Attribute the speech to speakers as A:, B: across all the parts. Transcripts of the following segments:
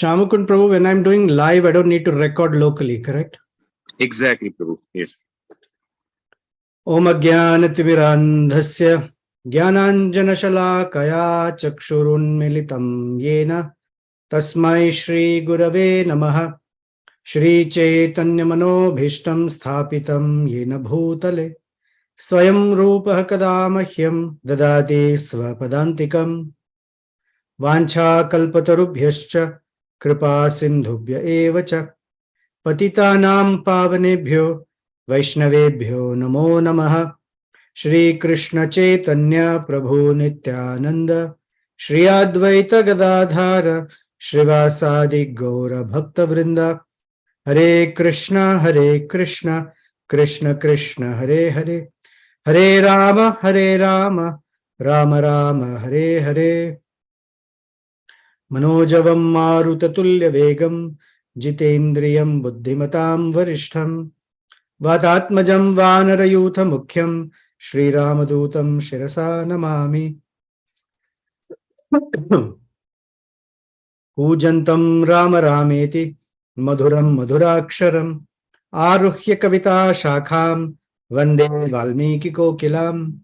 A: Shamakun Prabhu, when I'm doing live, I don't need to record locally, correct?
B: Exactly, Prabhu. Yes.
A: Om Ajnanatimirandhasya Jnananjanashalakaya Chakshurunmilitam Yena Tasmai Shri Gurave Namaha Shri Chaitanya Manobhishtam Sthapitam Yena Bhutale Swayam Rupa Kadamahyam Dadati Swapadantikam Vancha Kalpatarubhyascha Kripa Sindhubhya Evacha Patitanam Pavanebhyo Vaishnavebhyo Namo Namaha Shri Krishna Chaitanya Prabhu Nityananda Shri Advaita Gadadhara Shrivasadi Gaura Bhakta Vrinda Hare Krishna Krishna Krishna Hare Hare Hare Rama Rama Rama Hare Hare Manojavam Marutatulya Vegam Jitendriyam Buddhimatam Varishtham Vatatmajam Vanarayutha Mukhyam Shri Ramadutam Shirasa Namami Pujantam Rama Rameti Madhuram Madhuraksharam Aruhya Kavita Shakham Vande Valmiki Kokilam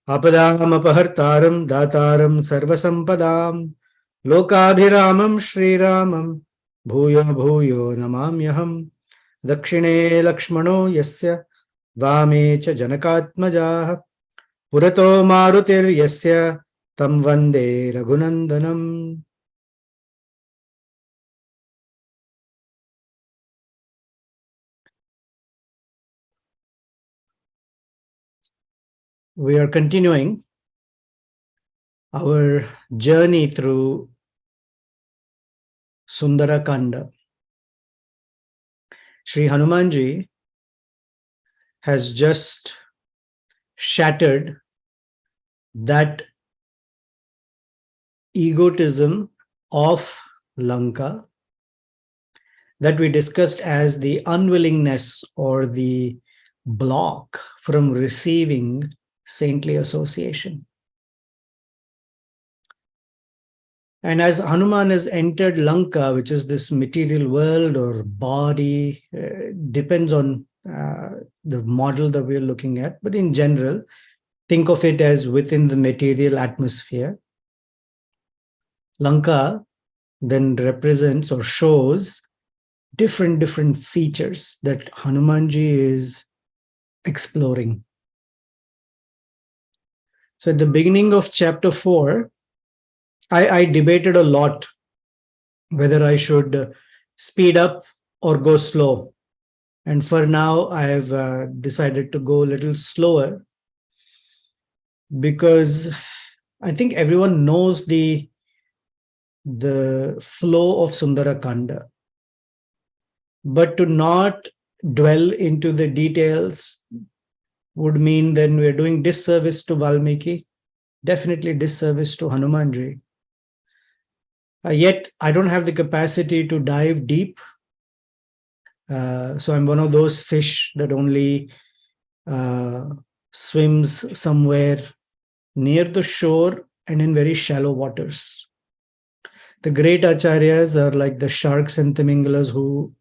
A: Apadam Apahartaram Dataram Sarvasampadam Lokabhiramam Shri Ramam Bhuyo Bhuyo Namamyaham Dakshine Lakshmano Yasya Vame Cha Janakatmajaha Purato Marutir Yasya Tam Vande Raghunandanam. We are continuing our journey through Sundara Kanda. Sri Hanumanji has just shattered that egotism of Lanka that we discussed as the unwillingness or the block from receiving saintly association. And as Hanuman has entered Lanka, which is this material world or body, depends on the model that we're looking at, but in general, think of it as within the material atmosphere. Lanka then represents or shows different features that Hanumanji is exploring. So at the beginning of chapter 4, I debated a lot whether I should speed up or go slow. And for now, I have decided to go a little slower because I think everyone knows the flow of Sundara Kanda. But to not dwell into the details would mean then we're doing disservice to Valmiki, definitely disservice to Hanumanji. Yet I don't have the capacity to dive deep. So I'm one of those fish that only swims somewhere near the shore and in very shallow waters. The great acharyas are like the sharks and timingalas who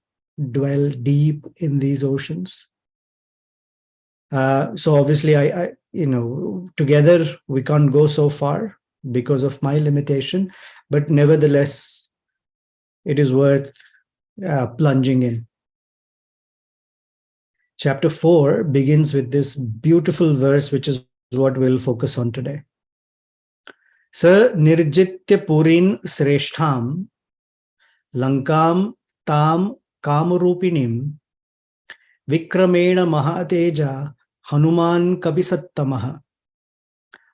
A: dwell deep in these oceans. So obviously, I together we can't go so far because of my limitation, but nevertheless, it is worth plunging in. Chapter 4 begins with this beautiful verse, which is what we'll focus on today. Sa nirjitya purin sreshtham lankam tam kamarupinim vikramena mahateja hanuman kapisattamaha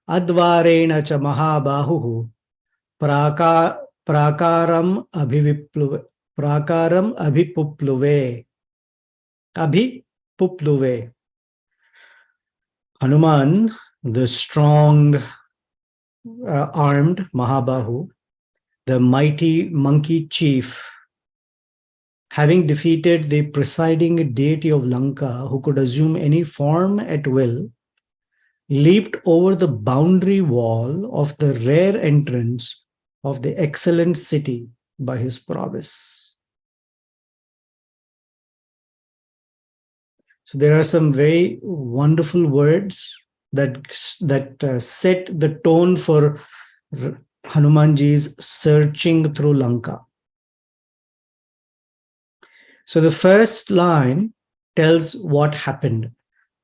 A: advarena cha mahabahuhu prakaram abhipupluve. Hanuman, the strong armed Mahabahu, the mighty monkey chief, having defeated the presiding deity of Lanka, who could assume any form at will, leaped over the boundary wall of the rare entrance of the excellent city by his prowess. So there are some very wonderful words that set the tone for Hanumanji's searching through Lanka. So the first line tells what happened.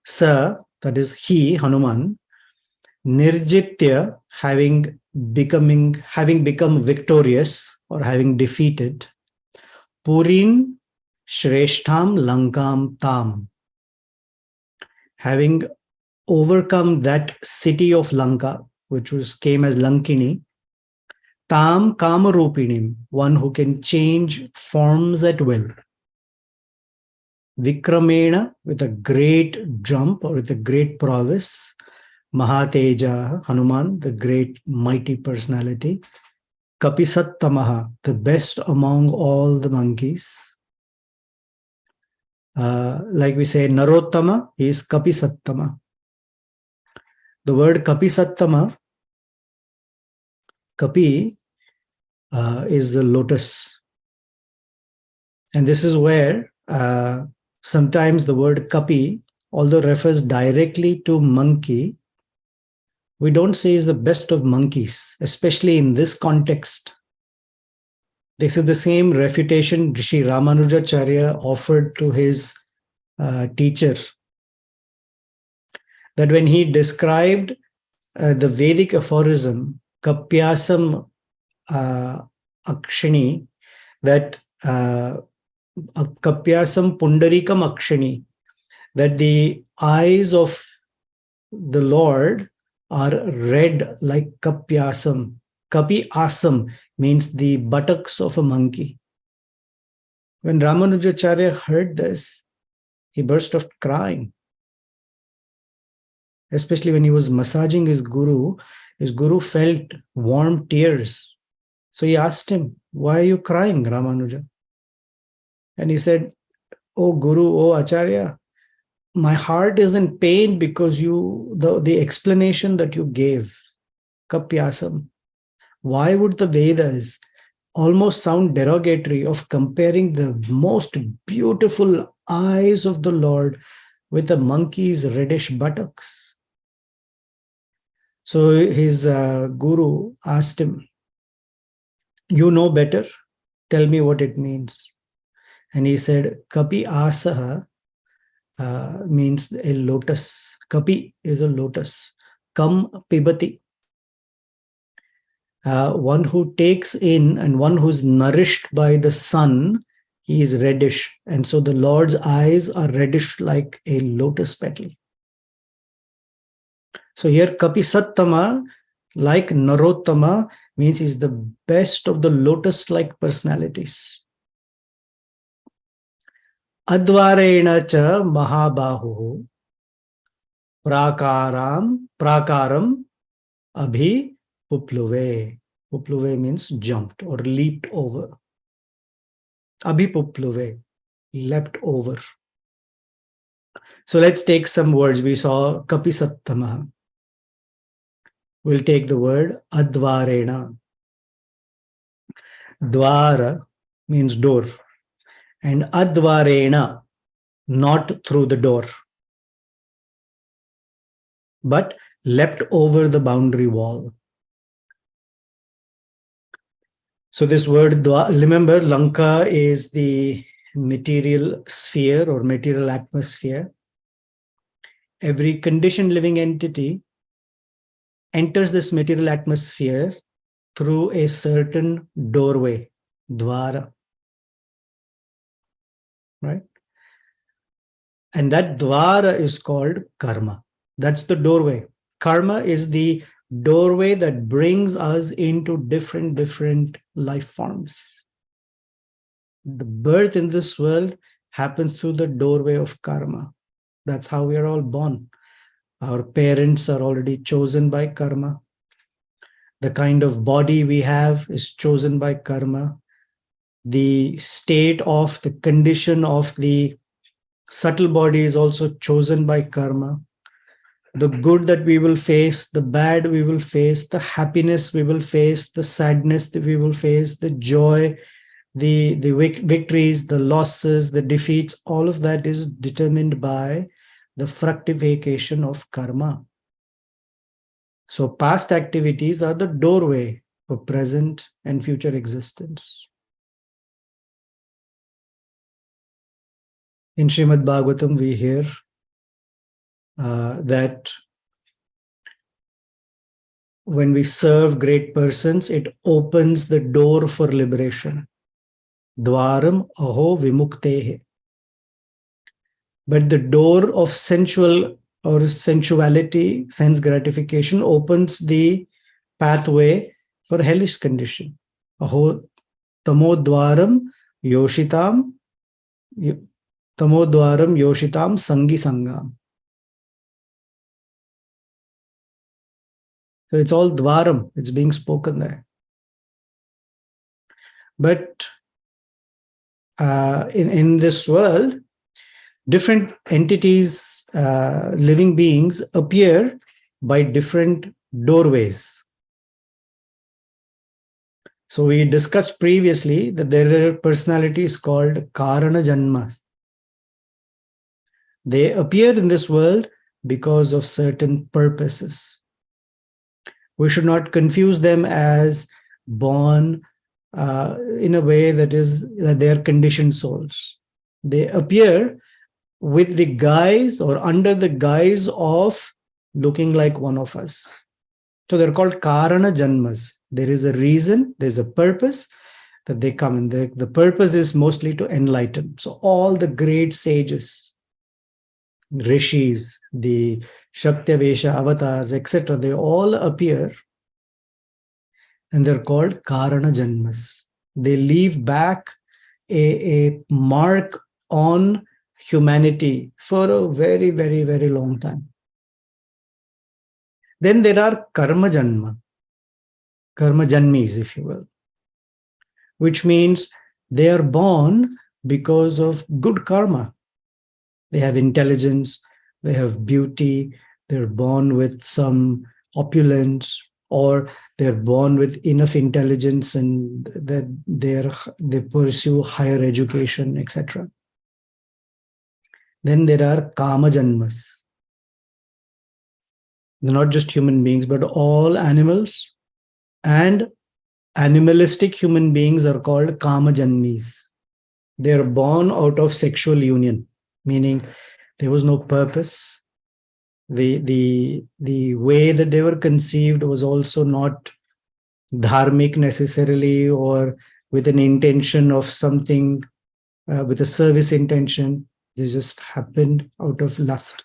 A: Sa, that is he, Hanuman, Nirjitya, having become victorious or having defeated, Purin Shreshtham Lankam Tam, having overcome that city of Lanka, which came as Lankini, Tam Kamarupinim, one who can change forms at will. Vikramena, with a great jump or with a great prowess. Mahateja, Hanuman, the great mighty personality. Kapisattamaha, the best among all the monkeys. Like we say, Narottama, he is Kapisattama. The word Kapisattama, Kapi, is the lotus. And this is where sometimes the word Kapi, although refers directly to monkey, we don't say is the best of monkeys, especially in this context. This is the same refutation Rishi Ramanujacharya offered to his teacher. That when he described the Vedic aphorism, Kapyasam Akshini, that Kapyasam Pundarikam Akshini, that the eyes of the Lord are red like Kapyasam. Kapi Asam means the buttocks of a monkey. When Ramanujacharya heard this, he burst out crying. Especially when he was massaging his guru felt warm tears. So he asked him, "Why are you crying, Ramanuja?" And he said, "Oh Guru, oh Acharya, my heart is in pain because the explanation that you gave, Kapyasam. Why would the Vedas almost sound derogatory of comparing the most beautiful eyes of the Lord with a monkey's reddish buttocks?" So his guru asked him, "You know better, tell me what it means." And he said, Kapi Asaha means a lotus. Kapi is a lotus. Kam Pibati. One who takes in and one who's nourished by the sun, he is reddish. And so the Lord's eyes are reddish like a lotus petal. So here Kapi Sattama, like Narottama, means he's the best of the lotus-like personalities. Advarena cha mahabahu prakaram abhi pupluve. Pupluve means jumped or leaped over. Abhi pupluve, leapt over. So let's take some words. We saw Kapisattama. We'll take the word Advarena. Dvara means door. And Advarena, not through the door, but leapt over the boundary wall. So this word, remember, Lanka is the material sphere or material atmosphere. Every conditioned living entity enters this material atmosphere through a certain doorway, dvara. Right? And that dvara is called karma. That's the doorway. Karma is the doorway that brings us into different life forms. The birth in this world happens through the doorway of karma. That's how we are all born. Our parents are already chosen by karma. The kind of body we have is chosen by karma. The state of the condition of the subtle body is also chosen by karma. The good that we will face, the bad we will face, the happiness we will face, the sadness that we will face, the joy, the victories, the losses, the defeats, all of that is determined by the fructification of karma. So past activities are the doorway for present and future existence. In Srimad Bhagavatam, we hear that when we serve great persons, it opens the door for liberation. Dwaram aho vimuktehe. But the door of sensual or sensuality, sense gratification, opens the pathway for hellish condition. Aho tamodwaram yoshitam tamodwaram yoshitam sangi sangam. So it's all dwaram, it's being spoken there. But in this world, different entities, living beings appear by different doorways. So we discussed previously that there are personalities called Karana Janma. They appear in this world because of certain purposes. We should not confuse them as born in a way that they are conditioned souls. They appear with the guise or under the guise of looking like one of us. So they're called Karana Janmas. There is a reason, there's a purpose that they come in. The purpose is mostly to enlighten. So all the great sages, rishis, the Shaktavesha avatars, etc., they all appear and they're called Karana Janmas. They leave back a mark on humanity for a very, very, very long time. Then there are Karma Janma, Karma Janmis, if you will, which means they are born because of good karma. They have intelligence, they have beauty, they're born with some opulence, or they're born with enough intelligence and that they pursue higher education, etc. Then there are Kama Janmas. They're not just human beings, but all animals and animalistic human beings are called Kama Janmis. They are born out of sexual union, meaning there was no purpose. The way that they were conceived was also not dharmic necessarily, or with an intention of something, with a service intention. They just happened out of lust.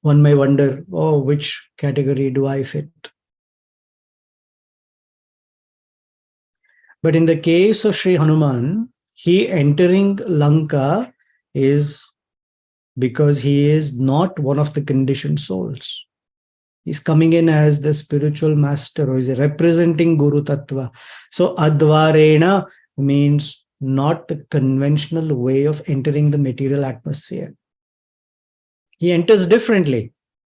A: One may wonder, oh, which category do I fit? But in the case of Sri Hanuman, he entering Lanka is because he is not one of the conditioned souls. He's coming in as the spiritual master, or is representing Guru Tattva. So Advarena means not the conventional way of entering the material atmosphere. He enters differently.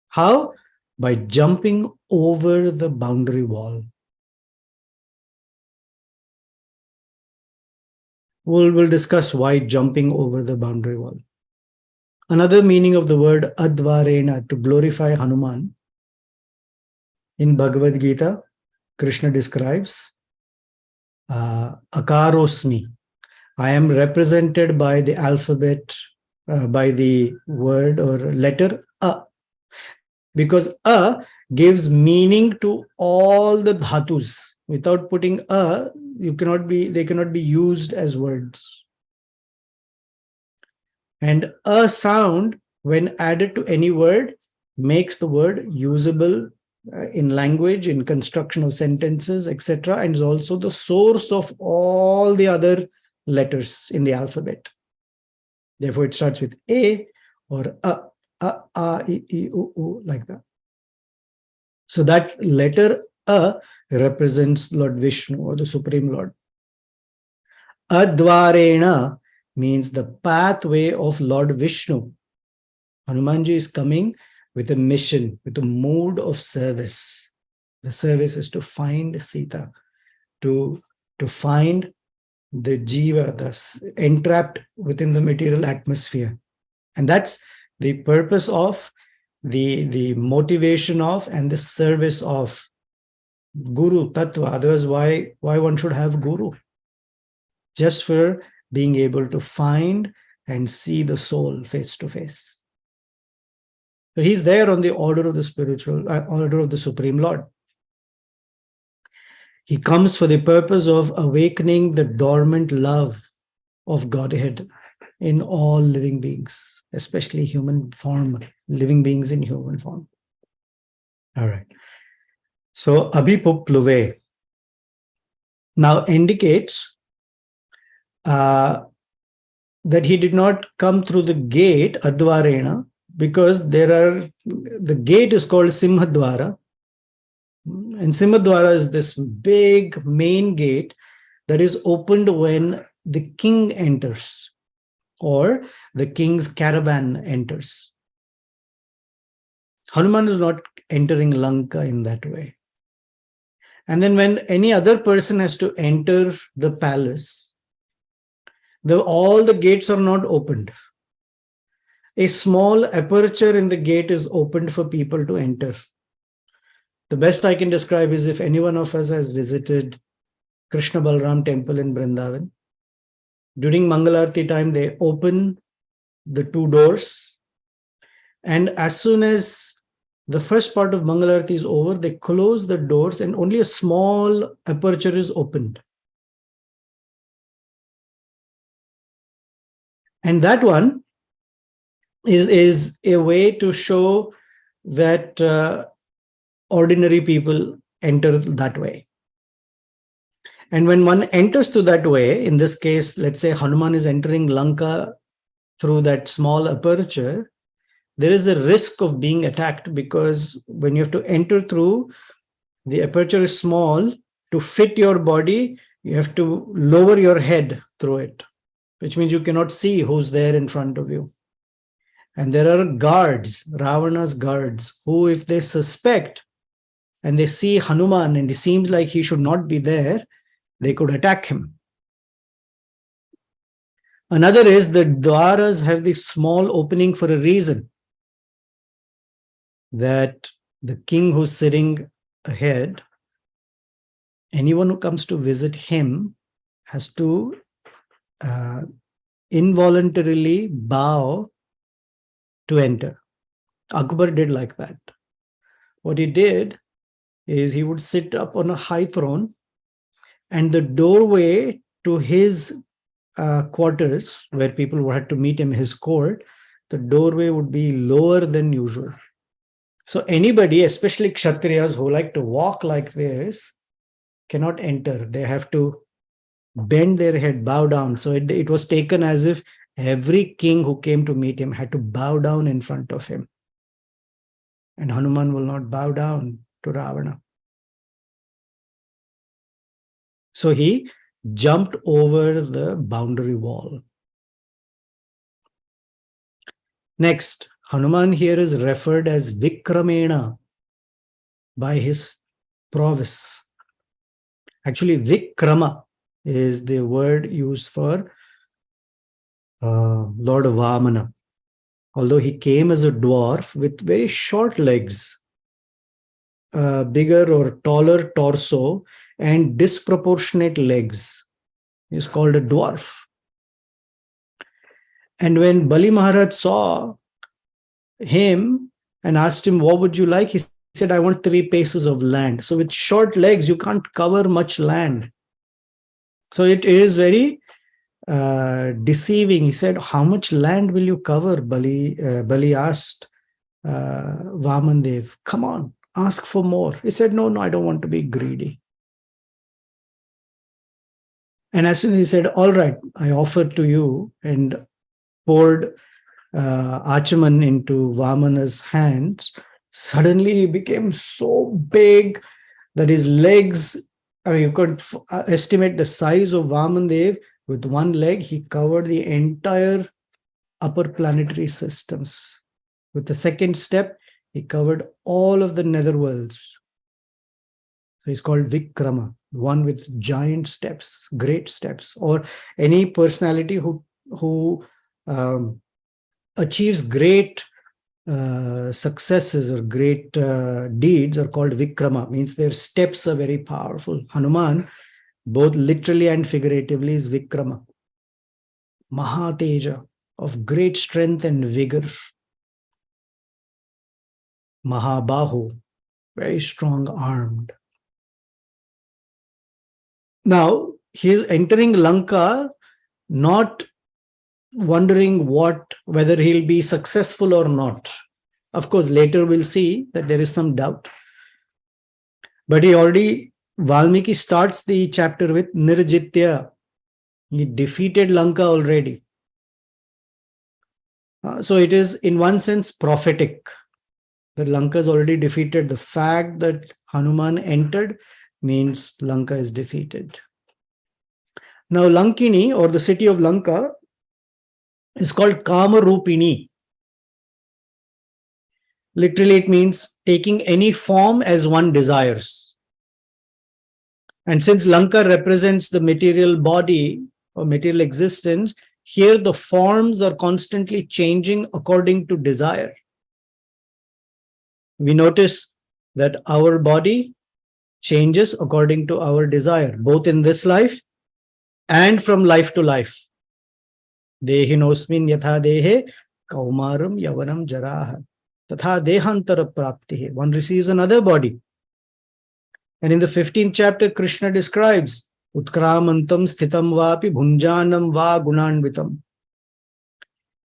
A: How? By jumping over the boundary wall. We'll discuss why jumping over the boundary wall. Another meaning of the word Advarena, to glorify Hanuman. In Bhagavad Gita, Krishna describes Akarosmi. I am represented by the alphabet, by the word or letter A, because A gives meaning to all the dhatus. Without putting A, they cannot be used as words. And a sound, when added to any word, makes the word usable in language, in construction of sentences, etc., and is also the source of all the other letters in the alphabet. Therefore, it starts with A or A, I, U, like that. So that letter A represents Lord Vishnu, or the Supreme Lord. Advarena means the pathway of Lord Vishnu. Hanumanji is coming with a mission, with a mode of service. The service is to find Sita, to find the jiva, that's entrapped within the material atmosphere. And that's the purpose of the motivation of and the service of Guru Tattva. Otherwise, why one should have Guru? Just for being able to find and see the soul face to face. So he's there on the order of the spiritual, order of the Supreme Lord. He comes for the purpose of awakening the dormant love of Godhead in all living beings, especially human form, living beings in human form. All right. So Abhipupluve now indicates that he did not come through the gate, Advarena, because the gate is called Simhadwara. And Simhadwara is this big main gate that is opened when the king enters or the king's caravan enters. Hanuman is not entering Lanka in that way. And then when any other person has to enter the palace, all the gates are not opened. A small aperture in the gate is opened for people to enter. The best I can describe is if any one of us has visited Krishna Balram temple in Vrindavan, during Mangalarti time, they open the two doors. And as soon as the first part of Mangalarti is over, they close the doors and only a small aperture is opened. And that one is a way to show that ordinary people enter that way. And when one enters to that way, in this case, let's say Hanuman is entering Lanka through that small aperture, there is a risk of being attacked because when you have to enter through, the aperture is small. To fit your body, you have to lower your head through it, which means you cannot see who's there in front of you. And there are guards, Ravana's guards, who if they suspect and they see Hanuman and it seems like he should not be there, they could attack him. Another is the dwaras have this small opening for a reason, that the king who's sitting ahead, anyone who comes to visit him has to involuntarily bow to enter. Akbar did like that. What he did is he would sit up on a high throne and the doorway to his quarters, where people had to meet him, his court, the doorway would be lower than usual. So anybody, especially Kshatriyas who like to walk like this, cannot enter. They have to bend their head, bow down. So it was taken as if every king who came to meet him had to bow down in front of him. And Hanuman will not bow down to Ravana. So he jumped over the boundary wall. Next, Hanuman here is referred as Vikramena by his prowess. Actually, Vikrama is the word used for Lord Vamana. Although he came as a dwarf with very short legs, bigger or taller torso, and disproportionate legs. He's called a dwarf. And when Bali Maharaj saw him and asked him, what would you like? He said, I want 3 paces of land. So with short legs, you can't cover much land. So it is very deceiving. He said, how much land will you cover? Bali asked Vamandev, come on, ask for more. He said, no, I don't want to be greedy. And as soon as he said, all right, I offer to you, and poured Achaman into Vamana's hands, suddenly he became so big that his legs, I mean, you could estimate the size of Vamandev. With one leg, he covered the entire upper planetary systems. With the second step, he covered all of the netherworlds. So he's called Vikrama, one with giant steps, great steps, or any personality who um, achieves great successes or great deeds are called Vikrama, means their steps are very powerful. Hanuman, both literally and figuratively, is Vikrama, Mahateja, of great strength and vigor. Mahabahu, very strong armed. Now, he is entering Lanka not wondering whether he'll be successful or not. Of course, later we'll see that there is some doubt. But Valmiki starts the chapter with Nirjitya. He defeated Lanka already. So it is, in one sense, prophetic that Lanka is already defeated. The fact that Hanuman entered means Lanka is defeated. Now, Lankini, or the city of Lanka, is called Kamarupini. Literally, it means taking any form as one desires. And since Lanka represents the material body or material existence, here the forms are constantly changing according to desire. We notice that our body changes according to our desire, both in this life and from life to life. Dehinosmin yatha dehe kaumaram yavanam jaraha tatha dehantara praptihe. One receives another body. And in the 15th chapter, Krishna describes Utkramantam sthitam vapi bhunjanam va gunanvitam.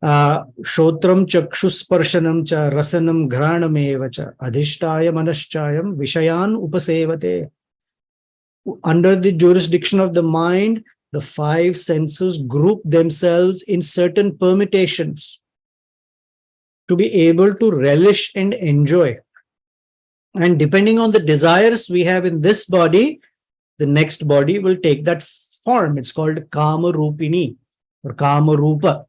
A: Shotram chakshusparshanam cha rasanam ghranameva cha adhishtaya manaschayam vishayan upasevate. Under the jurisdiction of the mind, the five senses group themselves in certain permutations to be able to relish and enjoy. And depending on the desires we have in this body, the next body will take that form. It's called Kama Rupini or Kama Rupa.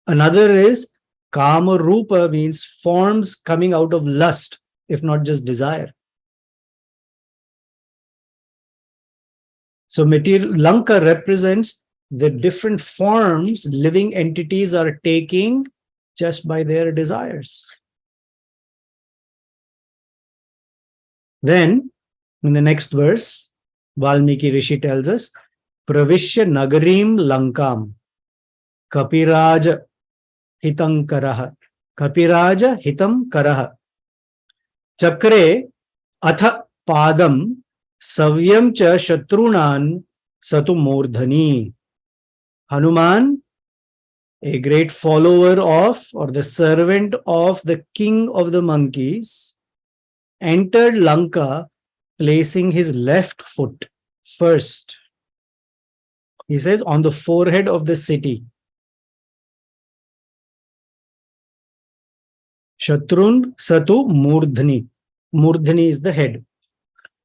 A: Another is Kama Rupa, means forms coming out of lust, if not just desire. So material Lanka represents the different forms living entities are taking just by their desires. Then, in the next verse, Valmiki Rishi tells us, Pravishya Nagarim Lankam Kapiraja Hitam Karaha. Kapiraja Hitam Karaha. Chakre Atha Padam Savyam Cha Shatrunan Satu Murdhani. Hanuman, a great follower of, or the servant of the king of the monkeys, entered Lanka placing his left foot first. He says on the forehead of the city. Shatrun Satu Murdhani. Murdhani is the head.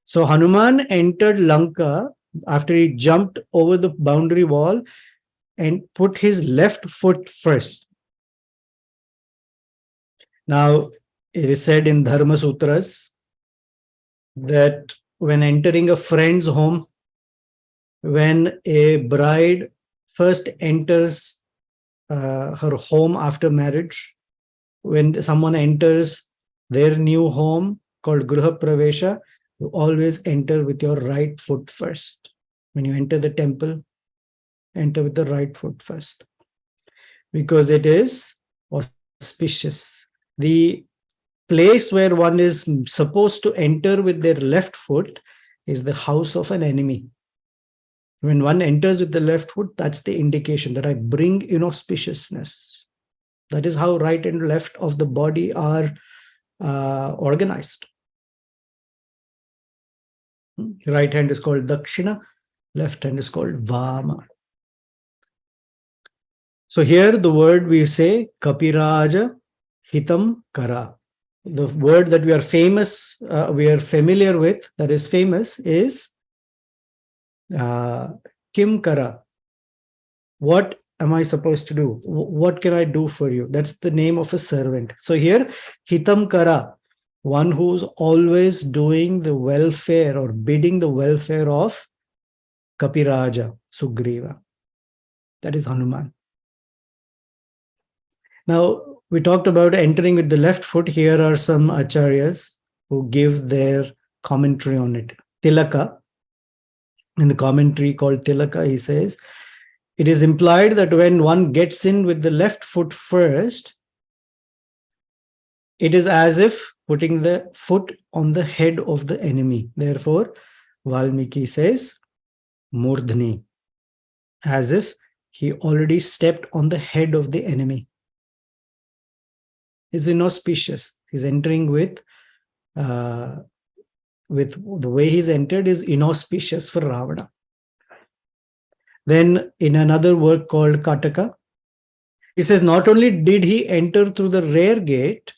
A: So Hanuman entered Lanka after he jumped over the boundary wall and put his left foot first. Now, it is said in Dharma Sutras that when entering a friend's home, when a bride first enters her home after marriage, when someone enters their new home called Gruha Pravesha, you always enter with your right foot first. When you enter the temple, enter with the right foot first, because it is auspicious. The place where one is supposed to enter with their left foot is the house of an enemy. When one enters with the left foot, that's the indication that I bring inauspiciousness. That is how right and left of the body are organized. Right hand is called Dakshina, left hand is called Vama. So here the word we say, Kapiraja Hitam Kara. The word that we are familiar with, that is famous, is Kim Kara. What am I supposed to do? What can I do for you? That's the name of a servant. So here, Hitam Kara, one who's always doing the welfare or bidding the welfare of Kapiraja, Sugriva. That is Hanuman. Now, we talked about entering with the left foot. Here are some acharyas who give their commentary on it. Tilaka, in the commentary called Tilaka, he says, it is implied that when one gets in with the left foot first, it is as if putting the foot on the head of the enemy. Therefore, Valmiki says, Murdhni, as if he already stepped on the head of the enemy. It's inauspicious. He's entering with the way he's entered is inauspicious for Ravana. Then in another work called Kataka, he says not only did he enter through the rear gate,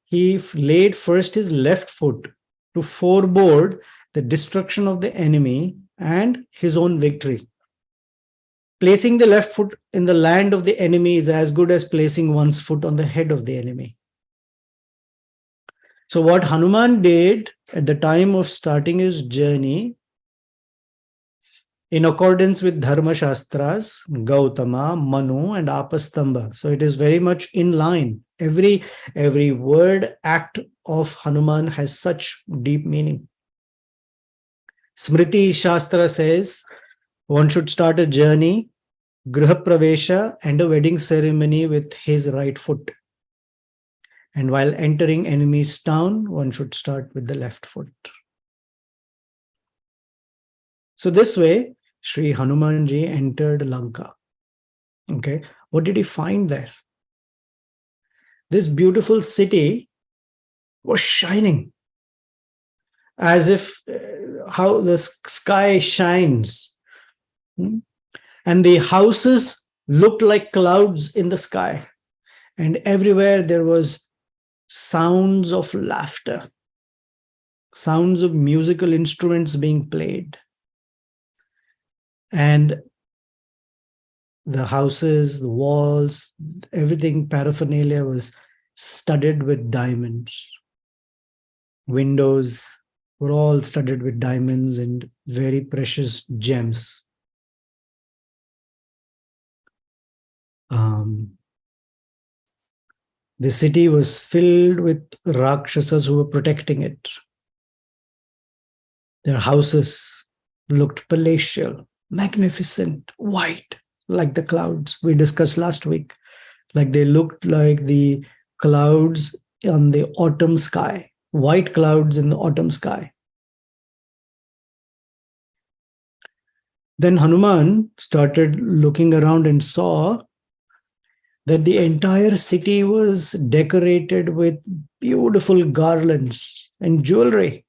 A: he laid first his left foot to foreboard the destruction of the enemy and his own victory. Placing the left foot in the land of the enemy is as good as placing one's foot on the head of the enemy. So what Hanuman did at the time of starting his journey, in accordance with Dharma Shastras, Gautama, Manu, and Apastamba. So it is very much in line. Every word, act of Hanuman has such deep meaning. Smriti Shastra says one should start a journey, Griha Pravesha, and a wedding ceremony with his right foot. And while entering enemy's town, one should start with the left foot. So this way, Sri Hanumanji entered Lanka. Okay, what did he find there? This beautiful city was shining, as if how the sky shines. And the houses looked like clouds in the sky. And everywhere there was sounds of laughter, sounds of musical instruments being played. And the houses, the walls, everything, paraphernalia was studded with diamonds. Windows were all studded with diamonds and very precious gems. The city was filled with Rakshasas who were protecting it. Their houses looked palatial, magnificent, white, like the clouds we discussed last week. Like they looked like the clouds on the autumn sky, white clouds in the autumn sky. Then Hanuman started looking around and saw that the entire city was decorated with beautiful garlands and jewelry.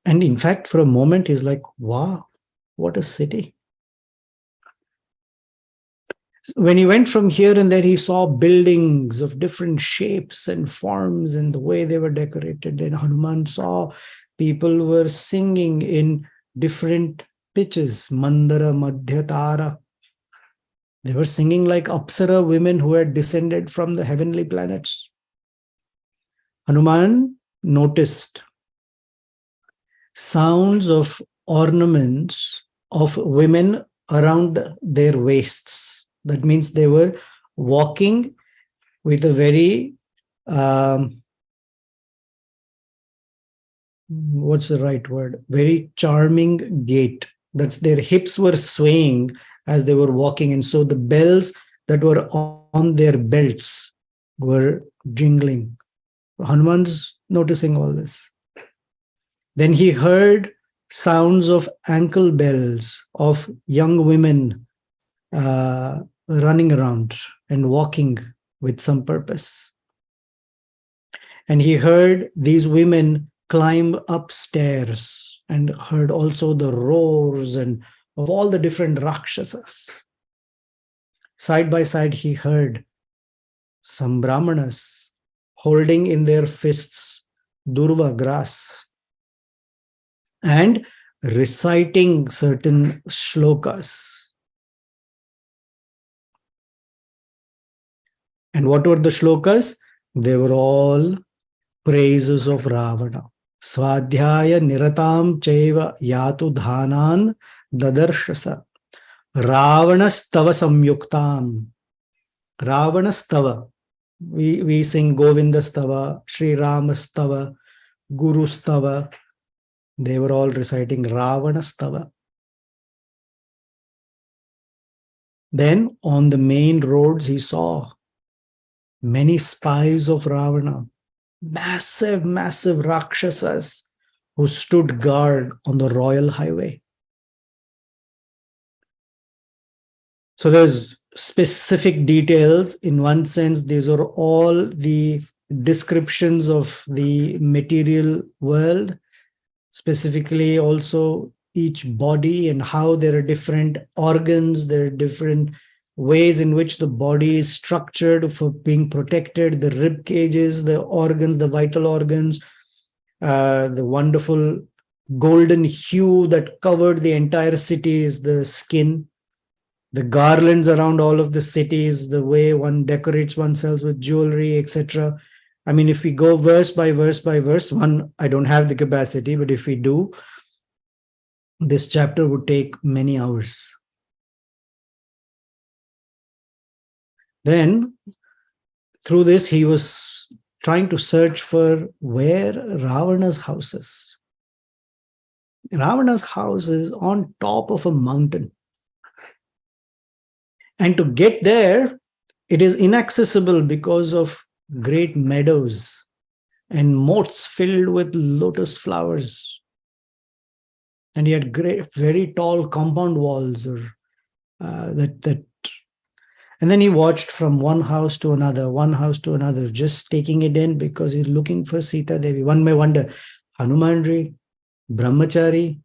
A: And in fact, for a moment, he's like, wow, what a city. When he went from here and there, he saw buildings of different shapes and forms and the way they were decorated. Then Hanuman saw people were singing in different pitches, Mandara, Madhya, Tara. They were singing like Apsara women who had descended from the heavenly planets. Hanuman noticed sounds of ornaments of women around their waists. That means they were walking with a very, what's the right word? Very charming gait. That's their hips were swaying as they were walking. And so the bells that were on their belts were jingling. Hanuman's noticing all this. Then he heard sounds of ankle bells of young women running around and walking with some purpose. And he heard these women climb upstairs and heard also the roars and of all the different Rakshasas. Side by side, he heard some Brahmanas holding in their fists Durva grass. And reciting certain shlokas. And what were the shlokas? They were all praises of Ravana. Swadhyaya niratam chaiva yatu dhanan dadarshasa. Ravanastava samyuktam. Ravanastava. We sing Govindastava, Sri Ramastava, Gurustava. They were all reciting Ravanastava. Then on the main roads, he saw many spies of Ravana, massive, massive Rakshasas who stood guard on the royal highway. So there's specific details. In one sense, these are all the descriptions of the material world, specifically also each body and how there are different organs, there are different ways in which the body is structured for being protected, the rib cages, the organs, the vital organs, the wonderful golden hue that covered the entire city is the skin, the garlands around all of the cities, the way one decorates oneself with jewelry, etc. I mean, if we go verse by verse by verse, I don't have the capacity, but if we do, this chapter would take many hours. Then, through this, he was trying to search for where Ravana's house is. Ravana's house is on top of a mountain. And to get there, it is inaccessible because of great meadows and moats filled with lotus flowers. And he had great, very tall compound walls, or that. And then he watched from one house to another, just taking it in because he's looking for Sita Devi. One may wonder, Hanumanji, Brahmachari,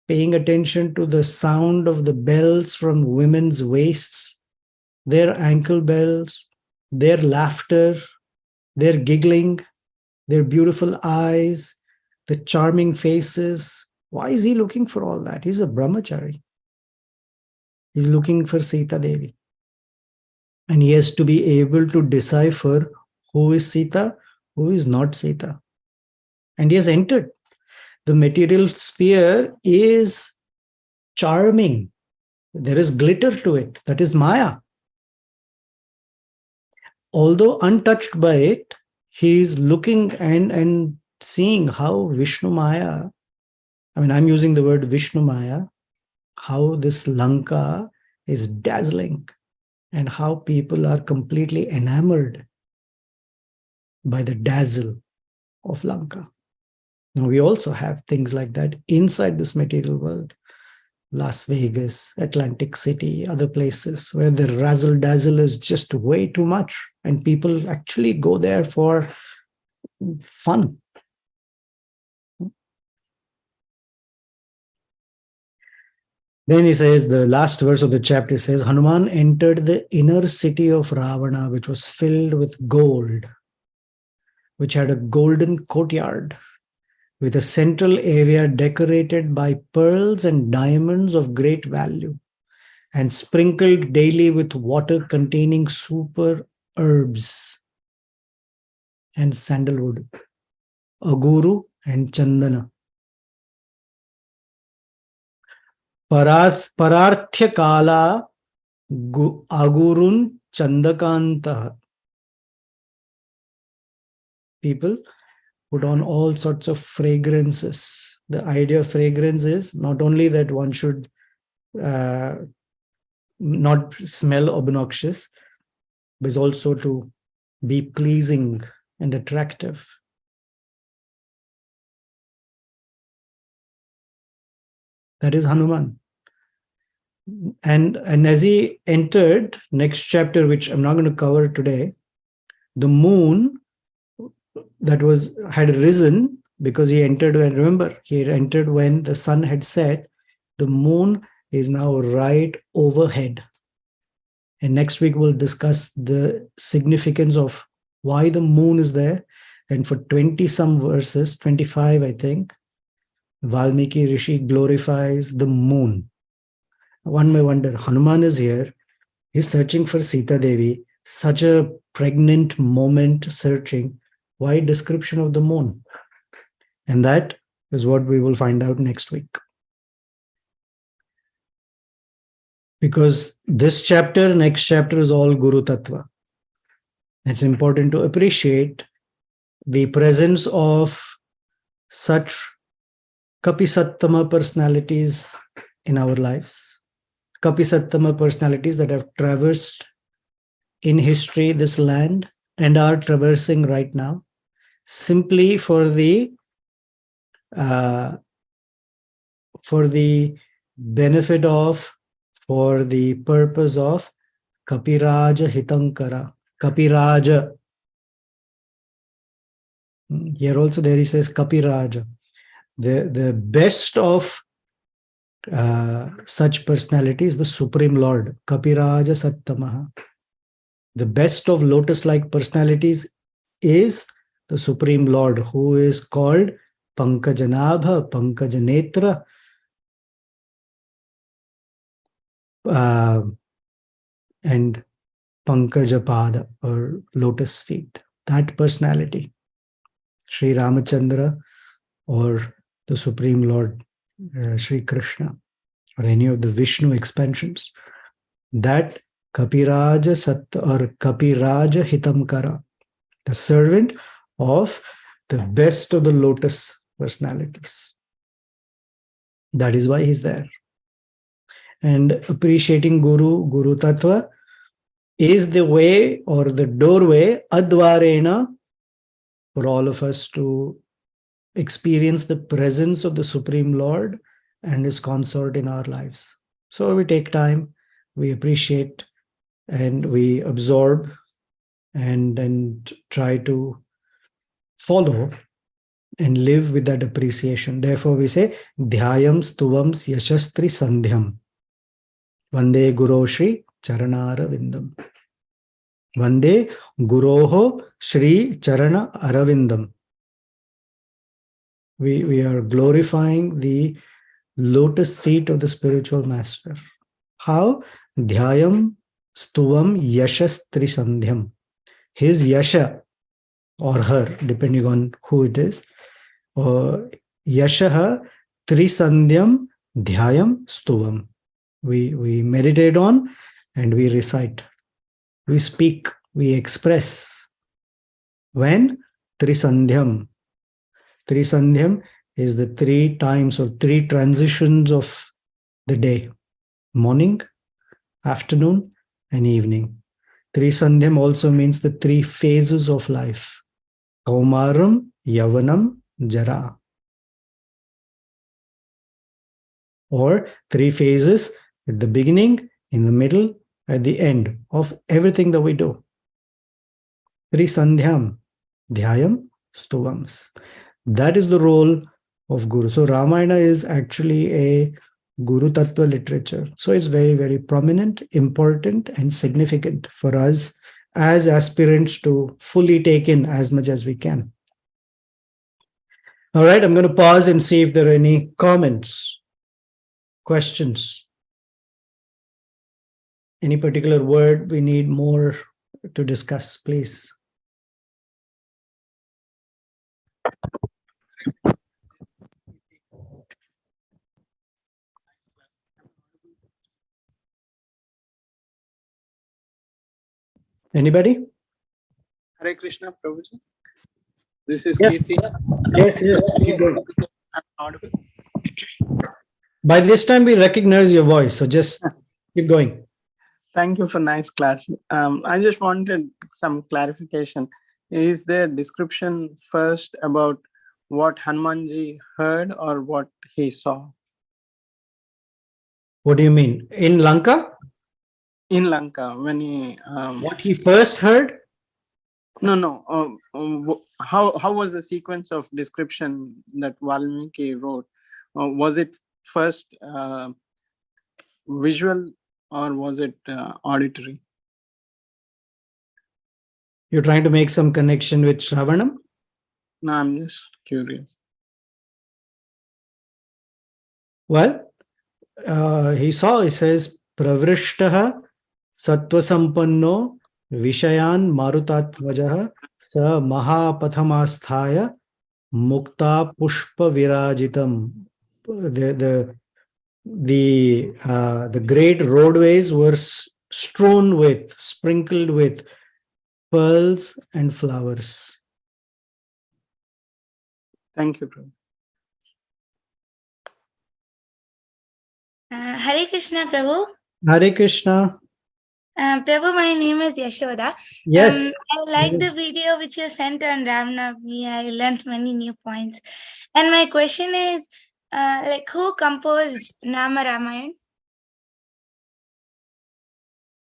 A: paying attention to the sound of the bells from women's waists, their ankle bells, their laughter, their giggling, their beautiful eyes, the charming faces. Why is he looking for all that? He's a brahmachari. He's looking for Sita Devi. And he has to be able to decipher who is Sita, who is not Sita. And he has entered. The material sphere is charming. There is glitter to it. That is Maya. Although untouched by it, he is looking and seeing how Vishnu Maya, I mean, I'm using the word Vishnu Maya, how this Lanka is dazzling and how people are completely enamored by the dazzle of Lanka. Now, we also have things like that inside this material world. Las Vegas, Atlantic City, other places where the razzle dazzle is just way too much, and people actually go there for fun. Then he says, the last verse of the chapter says, Hanuman entered the inner city of Ravana, which was filled with gold, which had a golden courtyard with a central area decorated by pearls and diamonds of great value, and sprinkled daily with water containing super herbs and sandalwood, aguru and chandana. Pararthya kala agurun chandakanta. People put on all sorts of fragrances. The idea of fragrance is not only that one should not smell obnoxious, but also to be pleasing and attractive. That is Hanuman. And as he entered next chapter, which I'm not going to cover today, the moon that had risen because he entered, and remember, he entered when the sun had set. The moon is now right overhead. And next week we'll discuss the significance of why the moon is there. And for 20 some verses, 25, I think, Valmiki Rishi glorifies the moon. One may wonder, Hanuman is here, he's searching for Sita Devi, such a pregnant moment searching. Why description of the moon? And that is what we will find out next week. Because this chapter, next chapter is all Guru Tattva. It's important to appreciate the presence of such Kapisattama personalities in our lives. Kapisattama personalities that have traversed in history this land and are traversing right now, simply for the benefit of, for the purpose of Kapiraja Hitankara. Kapiraja. Here also there he says Kapiraja. The best of such personalities, the Supreme Lord, Kapiraja Sattamaha. The best of lotus-like personalities is the Supreme Lord, who is called Pankajanabha, Pankajanetra, and Pankajapada, or lotus feet. That personality, Sri Ramachandra, or the Supreme Lord, Sri Krishna, or any of the Vishnu expansions, that Kapiraja Sat or Kapiraja Hitamkara, the servant of the best of the lotus personalities. That is why he's there. And appreciating Guru Tattva is the way or the doorway, Advarena, for all of us to experience the presence of the Supreme Lord and his consort in our lives. So we take time, we appreciate, and we absorb and try to follow and live with that appreciation. Therefore, we say, Dhyayam Stuvam Yashastri Sandhyam. Vande Guru Shri Charanara Vindam. Vande Guroho Shri Charana Aravindam. We are glorifying the lotus feet of the spiritual master. How? Dhyayam Stuvam Yashastri Sandhyam. His Yasha, or her, depending on who it is, Yashaha Trisandhyam Dhyayam Stuvam. We meditate on and we recite. We speak, we express. When? Trisandhyam. Trisandhyam is the 3 times or 3 transitions of the day: morning, afternoon, and evening. Trisandhyam also means the 3 phases of life: Kaumaram, Yavanam, Jara. Or 3 phases at the beginning, in the middle, at the end of everything that we do. Trisandhyam, Dhyayam, Stuvams. That is the role of Guru. So Ramayana is actually a Guru Tattva literature. So it's very, very prominent, important, and significant for us as aspirants to fully take in as much as we can. All right, I'm going to pause and see if there are any comments, questions. Any particular word we need more to discuss, please. Anybody?
C: Hare Krishna, Prabhuji. This is
A: Yeah.
C: Kirti.
A: Yes, keep going.
C: I'm audible.
A: By this time, we recognize your voice, so just keep going.
C: Thank you for nice class. I just wanted some clarification. Is there description first about what Hanumanji heard or what he saw?
A: What do you mean? In Lanka?
C: In Lanka, when he...
A: What he first heard?
C: No. How was the sequence of description that Valmiki wrote? Was it first visual or was it auditory?
A: You're trying to make some connection with Shravanam?
C: No, I'm just curious.
A: Well, he says, Pravrishtaha Sattvasampanno Vishayan Marutatvajaha Sa Mahapathamasthaya Mukta Pushpa Virajitam. The great roadways were strewn with, sprinkled with pearls and flowers.
C: Thank you, Prabhu.
D: Hare Krishna, Prabhu.
A: Hare Krishna.
D: Prabhu, my name is Yashoda.
A: Yes.
D: I like the video which you sent on Ramnavami. I learned many new points. And my question is, who composed Nama Ramayana?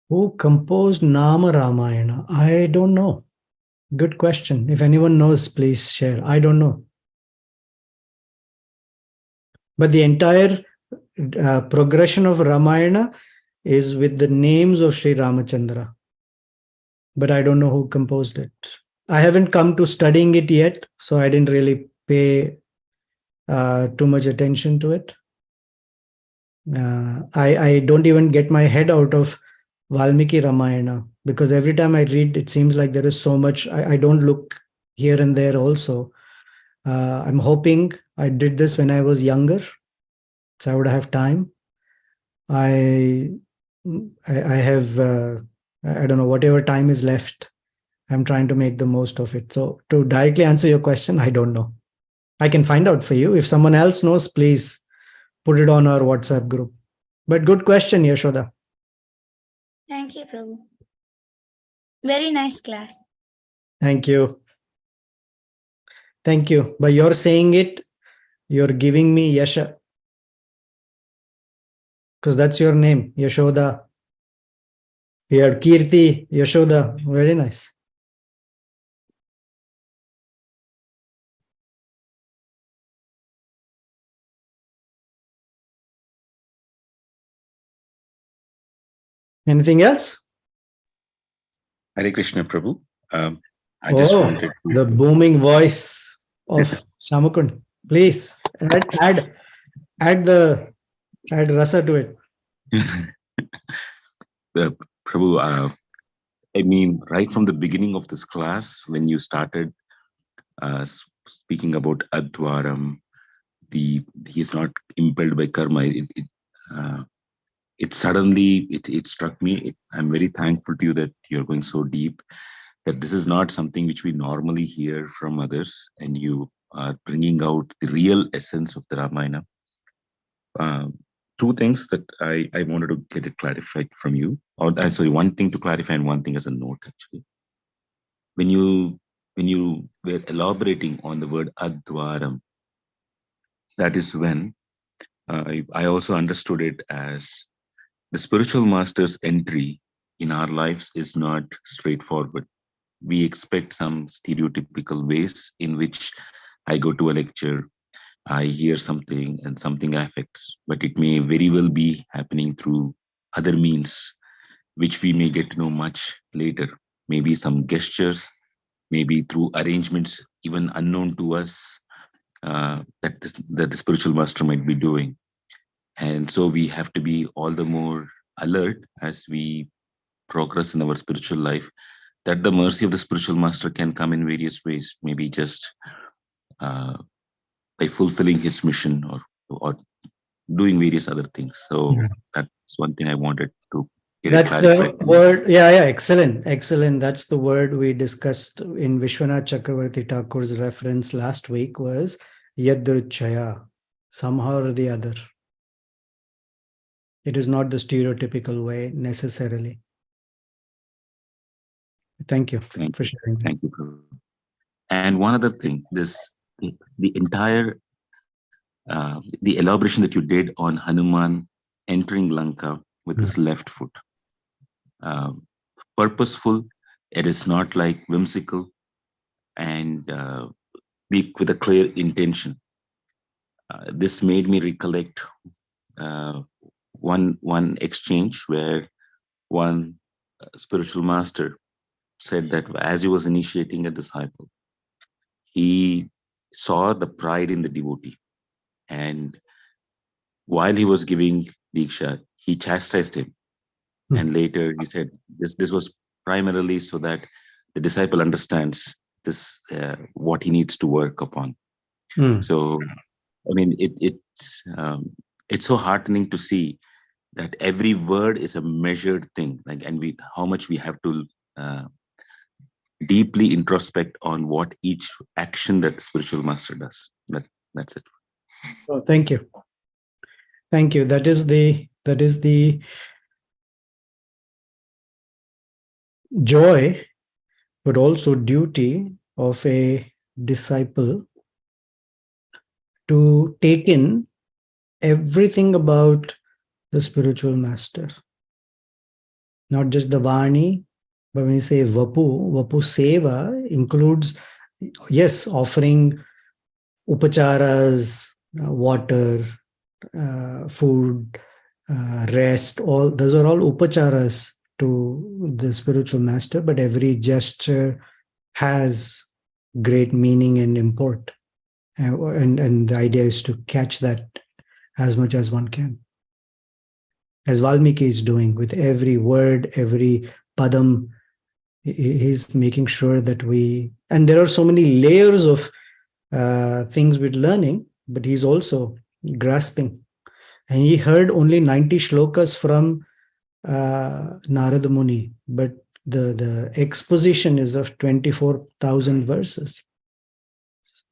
A: Who composed Nama Ramayana? I don't know. Good question. If anyone knows, please share. I don't know. But the entire progression of Ramayana is with the names of Sri Ramachandra. But I don't know who composed it. I haven't come to studying it yet, so I didn't really pay too much attention to it. I don't even get my head out of Valmiki Ramayana because every time I read, it seems like there is so much. I don't look here and there also. I'm hoping I did this when I was younger, so I would have time. I have, I don't know, whatever time is left, I'm trying to make the most of it. So to directly answer your question, I don't know. I can find out for you. If someone else knows, please put it on our WhatsApp group. But good question, Yashoda.
D: Thank you, Prabhu. Very nice class.
A: Thank you. Thank you. By your saying it, you're giving me Yasha. Because that's your name, Yashoda. You have Kirti, Yashoda. Very nice. Anything else?
B: Hare Krishna, Prabhu. I just wanted to...
A: the booming voice of Shamakund. Please add rasa to it.
B: Prabhu, I mean, right from the beginning of this class, when you started speaking about Advaram, he is not impelled by karma. It suddenly struck me. I'm very thankful to you that you're going so deep, that this is not something which we normally hear from others, and you are bringing out the real essence of the Ramayana. Two things that I wanted to get it clarified from you, or sorry, one thing to clarify and one thing as a note actually. When you were elaborating on the word Advaram, that is when I also understood it as the spiritual master's entry in our lives is not straightforward. We expect some stereotypical ways in which I go to a lecture, I hear something and something affects, but it may very well be happening through other means, which we may get to know much later. Maybe some gestures, maybe through arrangements even unknown to us, that the spiritual master might be doing. And so we have to be all the more alert as we progress in our spiritual life, that the mercy of the spiritual master can come in various ways, maybe just by fulfilling his mission or doing various other things. So that's one thing I wanted to get it
A: That's
B: clarified.
A: the word. Yeah, excellent. That's the word we discussed in Vishwanath Chakravarti Thakur's reference last week was Yadruchaya, somehow or the other. It is not the stereotypical way necessarily. Thank you for sharing.
B: Thank you. And one other thing, the entire the elaboration that you did on Hanuman entering Lanka with his left foot, purposeful. It is not like whimsical, and with a clear intention. This made me recollect one exchange where one spiritual master said that as he was initiating a disciple, he saw the pride in the devotee, and while he was giving Diksha, he chastised him. And later he said, this was primarily so that the disciple understands this, what he needs to work upon. So, I mean, it's so heartening to see that every word is a measured thing, like, and how much we have to deeply introspect on what each action that the spiritual master does. That's it.
A: Oh, thank you. Thank you. That is the joy, but also duty of a disciple to take in everything about the spiritual master. Not just the Vani, but when you say Vapu Seva includes, yes, offering upacharas, water, food, rest, all those are all upacharas to the spiritual master, but every gesture has great meaning and import. And the idea is to catch that as much as one can. As Valmiki is doing with every word, every padam, he's making sure that and there are so many layers of things with learning, but he's also grasping. And he heard only 90 shlokas from Narada Muni, but the exposition is of 24,000 verses.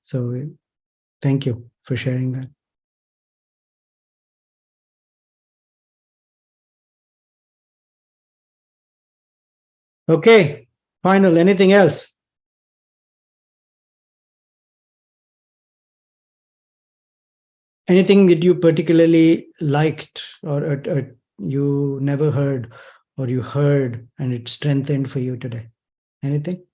A: So thank you for sharing that. Okay, final, anything else? Anything that you particularly liked or you never heard, or you heard and it strengthened for you today? Anything?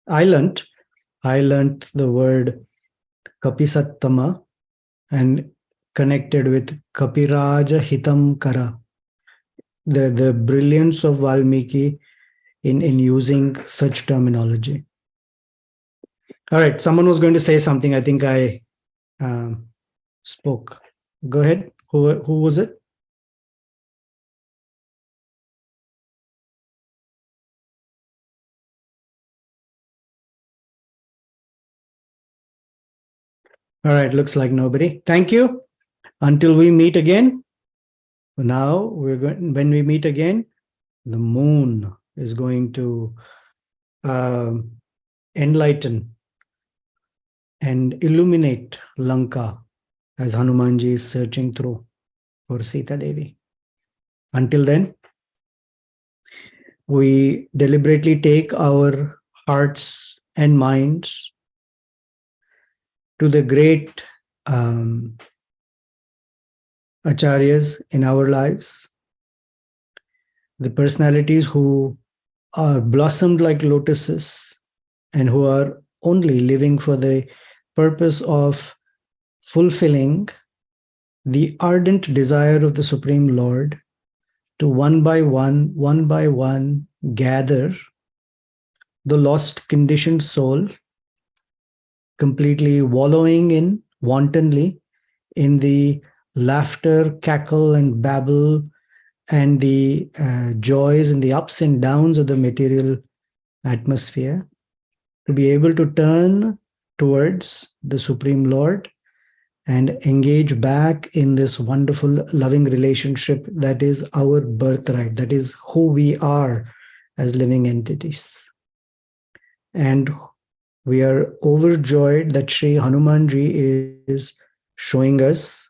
A: I learned the word Kapisattama and connected with Kapiraja Hitam Kara. The brilliance of Valmiki in using such terminology. All right, someone was going to say something. I think I spoke. Go ahead. Who was it? All right, looks like nobody. Thank you. Until we meet again. Now when we meet again, the moon is going to enlighten and illuminate Lanka as Hanumanji is searching through for Sita Devi. Until then, we deliberately take our hearts and minds to the great acharyas in our lives, the personalities who are blossomed like lotuses and who are only living for the purpose of fulfilling the ardent desire of the Supreme Lord to one by one, gather the lost conditioned soul, completely wallowing in wantonly in the laughter, cackle, and babble, and the joys and the ups and downs of the material atmosphere, to be able to turn towards the Supreme Lord and engage back in this wonderful, loving relationship that is our birthright, that is who we are as living entities. And we are overjoyed that Sri Hanumanji is showing us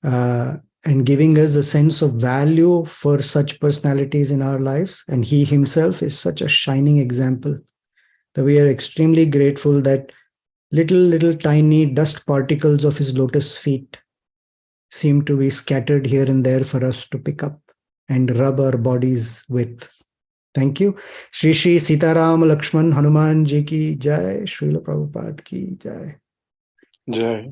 A: and giving us a sense of value for such personalities in our lives. And he himself is such a shining example that we are extremely grateful that little tiny dust particles of his lotus feet seem to be scattered here and there for us to pick up and rub our bodies with. Thank you. Shri Shri Sitaram Lakshman Hanuman Ji ki Jai. Srila Prabhupada ki Jai.
C: Jai.